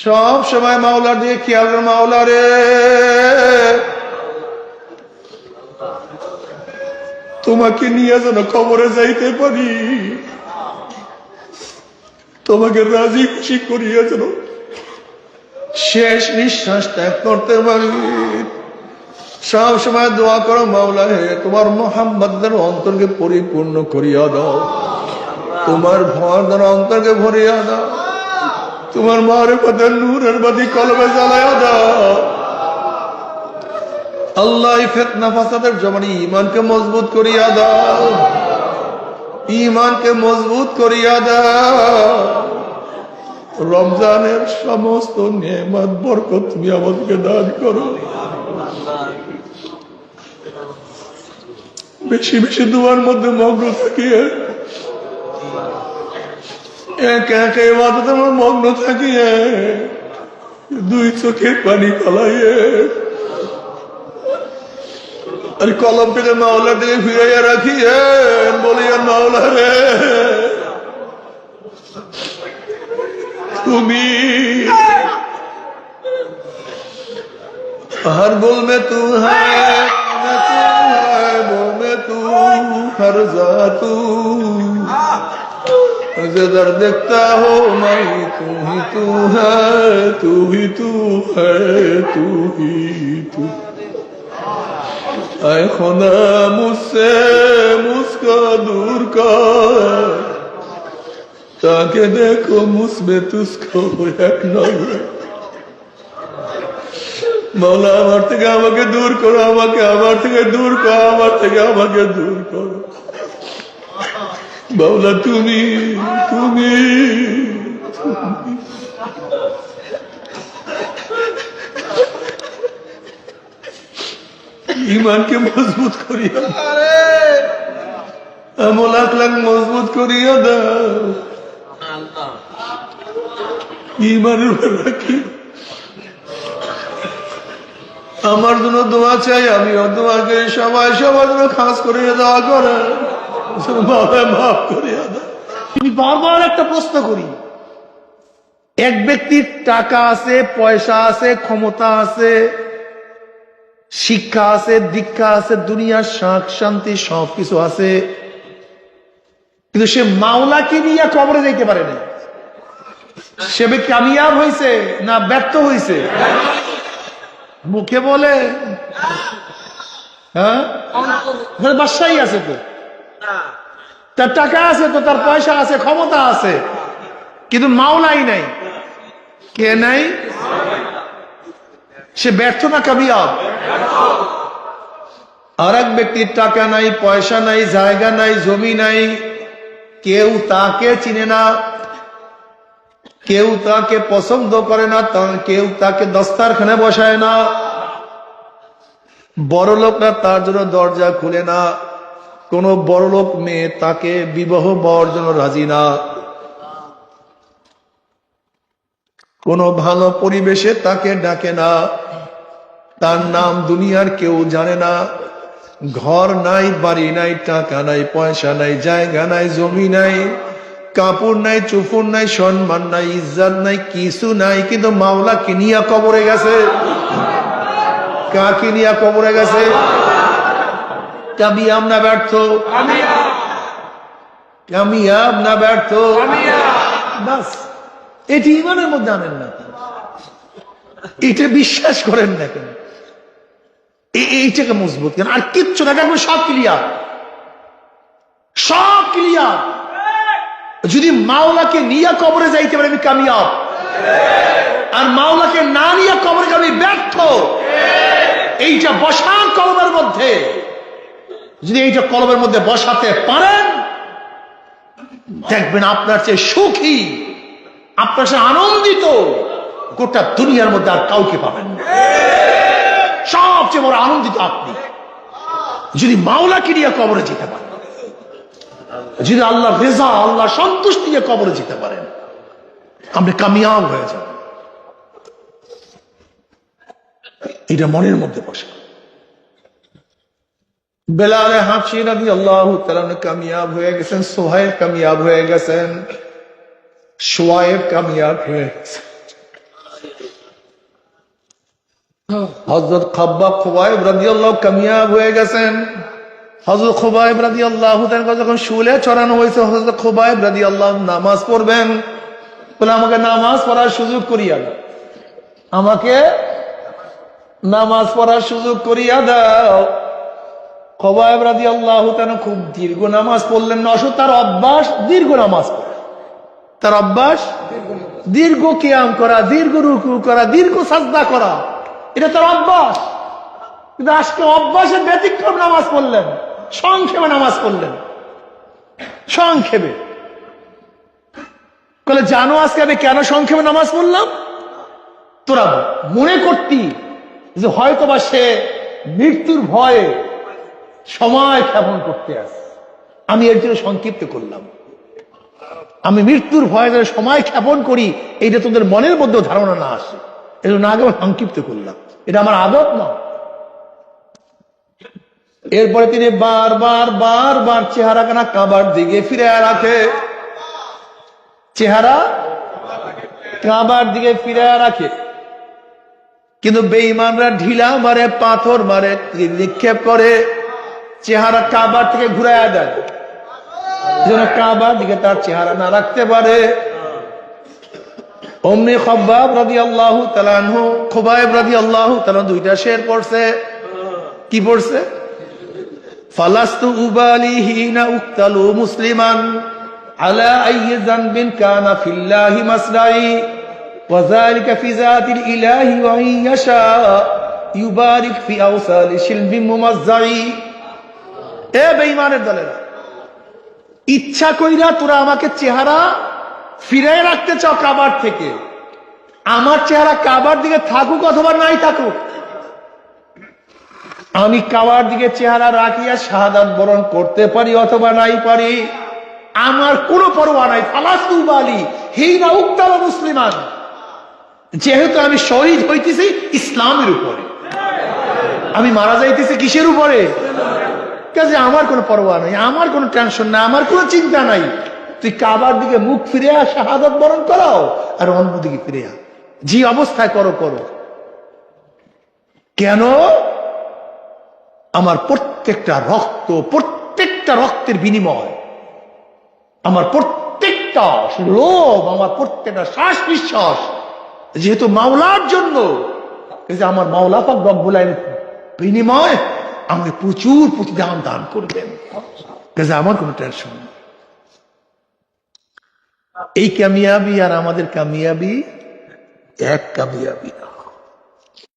সব সময় মাওলার দিয়ে খেয়াল কর, মাওলা রে তোমাকে নিয়ে যেন কবরে যাইতে পারি, তোমাকে রাজি খুশি করিয়া যেন শেষ নিঃশ্বাস ত্যাগ করতে পারি। সব সময় দোয়া করো, মাওলা হে তোমার মোহাম্মদের অন্তরকে পরিপূর্ণ করিয়া দাও, তোমার ভয়ের অন্তরকে ভরিয়া দাও, তোমার মারিফতের নূরের বাতি কলবে জ্বালাইয়া দাও। আল্লাহ ফিতনা ফাসাদের জমানে ঈমানকে মজবুত করিয়া দাও, ঈমানকে মজবুত করিয়া দাও। রমজানের সমস্ত নেয়ামত বরকত তুমি আমাদেরকে দান করো। বেশি বেশি দুয়ার মধ্যে মগ্ন থাকিয়ে, একে একে ইবাদতে মগ্ন থাকিয়ে, দুই চোখের পানি ফলাইয়ে আর কলমটাকে মাওলার দিকে ফিরাইয়া রাখিয়ে বলিয়া, মাওলা রে তুমি हर गुल में तू है, गुल में तू हर जा तू, जिधर देखता हो मैं तू ही तू है, तू ही तू है, तू ही तू। ऐ खुदा मुझसे मुझको दूर कर, ताकि देखो मुझमें तुझको एक नजर। मौला আমার থেকে আমাকে দূর করো, আমাকে আমার থেকে দূর করো, আমার থেকে আমাকে দূর করো। মৌলা তুমি তুমি ঈমানকে মজবুত করিয়া আমল আখলাক মজবুত করিয়া দাও, ঈমানের উপর রাখি। আমার জন্য দোয়া চাই, আমিও দোয়া করি, সবাই সবার জন্য খাস করিয়া দোয়া করে, মাফ করিয়া দাও। তুমি বারবার একটা প্রশ্ন করি, এক ব্যক্তির টাকা আছে, পয়সা আছে, ক্ষমতা আছে, শিক্ষা আছে, দীক্ষা আছে, দুনিয়ার শাক শান্তি সবকিছু আছে, কিন্তু সে মাওলাকে নিয়ে কবরে যাইতে পারে না। সে কামিয়াব হয়েছে না ব্যর্থ হয়েছে? মুখে বলে হ্যাঁ, বাদশাহী আছে তো, তার টাকা আছে তো, তার পয়সা আছে, ক্ষমতা আছে, কিন্তু মাওলাই নাই। কে নাই? সে ব্যর্থ না কামিয়াব? আর এক ব্যক্তির টাকা নাই, পয়সা নাই, জায়গা নাই, জমি নাই, কেউ তাকে চিনে না, কেউ তাকে পছন্দ করে না, কেউ তাকে দস্তারখানে বসায় না, বড় লোকরা তার জন্য দরজা খুলে না, কোন বড় লোক মেয়ে তাকে বিবাহ হওয়ার জন্য রাজি না, কোন ভালো পরিবেশে তাকে ডাকে না, তার নাম দুনিয়ার কেউ জানে না, ঘর নাই, বাড়ি নাই, টাকা নাই, পয়সা নাই, জায়গা নাই, জমি নাই, কাপড় নাই, চুপুর নাই, সম্মান নাই, ইজ্জত নাই, কিছু নাই, কিন্তু মাওলা কিনিয়া কবরে গেছে। কাকে নিয়া কবরে গেছে? কামিয়াব না ব্যর্থ? কামিয়াব না ব্যর্থ? বাস এটি ইমানের মধ্যে আনেন না, এটা বিশ্বাস করেন না কেন, এইটাকে মজবুত কেন? আর কিচ্ছু না, দেখবেন সব ক্লিয়ার, সব ক্লিয়ার। যদি মাওলাকে নিয়ে কবরে যাইতে পারে আমি কামিয়াব, আর মাওলাকে না নিয়ে কবরে আমি ব্যর্থ। এইটা বসান কলবের মধ্যে, যদি এইটা কলবের মধ্যে বসাতে পারেন, দেখবেন আপনার চেয়ে সুখী, আপনার সাথে আনন্দিত গোটা দুনিয়ার মধ্যে আর কাউকে পাবেন না। সবচেয়ে বড় আনন্দিত আপনি যদি মাওলাকে নিয়ে কবরে যেতে পারেন, যদি আল্লাহ রেজা, আল্লাহ সন্তুষ্টি নিয়ে কবরে যেতে পারেন, আপনি কামিয়াব হয়ে যাবেন। এটা মনের মধ্যে বসে। বেলাল হাবশী রাদিয়াল্লাহু তাআলা কামিয়াব হয়ে গেছেন, সোহাইব কামিয়াব হয়ে গেছেন, শুআয়ব কামিয়াব হয়ে গেছেন, হযরত খাব্বাব খুবাইব রাদিয়াল্লাহু কামিয়াব হয়ে গেছেন। হযরত খুবাইব রাদিয়াল্লাহু তাআলা যখন শুলে চড়ানো হয়েছে, হযরত খুবাইব রাদিয়াল্লাহু নামাজ পড়বেন, বলে আমাকে নামাজ পড়ার সুযোগ করিয়া দাও, আমাকে নামাজ পড়ার সুযোগ করিয়া দাও। খুবাইব রাদিয়াল্লাহু তাআলা খুব দীর্ঘ নামাজ পড়লেন না, অবশ্য তার অভ্যাস দীর্ঘ নামাজ পড়া, তার অভ্যাস দীর্ঘ কিয়াম করা, দীর্ঘ রুকু করা, দীর্ঘ সাজদা করা, এটা তার অভ্যাস। কিন্তু আজকে অভ্যাসের ব্যতিক্রম নামাজ পড়লেন, সংক্ষেপে নামাজ পড়লেন, সংক্ষেপে। বলে জানো আজকে আমি কেন সংক্ষেপে নামাজ পড়লাম? তোরা মনে করতি যে হয়তোবা সে মৃত্যুর ভয়ে সময় ক্ষেপণ করতে আসে, আমি এর জন্য সংক্ষিপ্ত করলাম। আমি মৃত্যুর ভয়ে যারা সময় ক্ষেপণ করি, এইটা তোদের মনের মধ্যে ধারণা না আসে, এই জন্য আগে সংক্ষিপ্ত করলাম, এটা আমার আদত না। এরপরে তিনি বারবার বারবার চেহারা কানা কাবার দিকে ফিরে রাখে, চেহারা কাবার দিকে ফিরে রাখে। কিন্তু বেঈমানরা ঢিলা মারে, পাথর মারে, নিক্ষেপ করে, চেহারা কাবার থেকে ঘুরাইয়া দেয়, যেন কাবার দিকে তার চেহারা না রাখতে পারে। অমনি খাব্বাব রাদিয়াল্লাহু তাআলা আনহু, খুবাইব রাদিয়াল্লাহু তাআলা দুইটা শের পড়ছে। কি পড়ছে? ফালাস্তু উবালি হিনা উক্তালু মুসলিমান আলা আইয়ি যানবিন কানা ফিল্লাহি মাসরাই ওয়া যালিকা ফি যাতিল ইলাহি ওয়া ইয়াশা ইউবারিক ফি আওসালি শিলবি মুমাজ্জাই। এ বেঈমানের দলেরা, ইচ্ছা কইরা তোরা আমাকে চেহারা ফিরাই রাখতে চাও কাবার থেকে, আমার চেহারা কাবার দিকে থাকুক অথবা নাই থাকুক, আমি কাবার দিকে চেহারা রাখিয়া শাহাদাত বরণ করতে পারি অথবা নাই পারি, আমার কোনো পরোয়া নাই। ফালাস্তু বালি হিনা উক্তাল মুসলিমান, যেহেতু আমি শহীদ হইতেছি ইসলামের উপরে, আমি মারা যাইতেছি কিসের উপরে? কাজে আমার কোনো পরোয়া নাই, আমার কোনো টেনশন নাই, আমার কোনো চিন্তা নাই। তুই কাবার দিকে মুখ ফিরে শাহাদাত বরণ করাও, আর অন্যদিকে ফিরে যে অবস্থায় করো করো। কেন? আমার প্রত্যেকটা রক্ত, প্রত্যেকটা রক্তের বিনিময়, আমার প্রত্যেকটা লোভ, আমার প্রত্যেকটা শ্বাস নিঃশ্বাস যেহেতু মাওলার জন্য, আমার মাওলা পাক রব্বুল আলামিন বিনিময় আমাকে প্রচুর প্রতিদান দান করবেন, কাজে আমার কোনো টেনশন নেই। এই কামিয়াবি আর আমাদের কামিয়াবি এক কামিয়াবি না।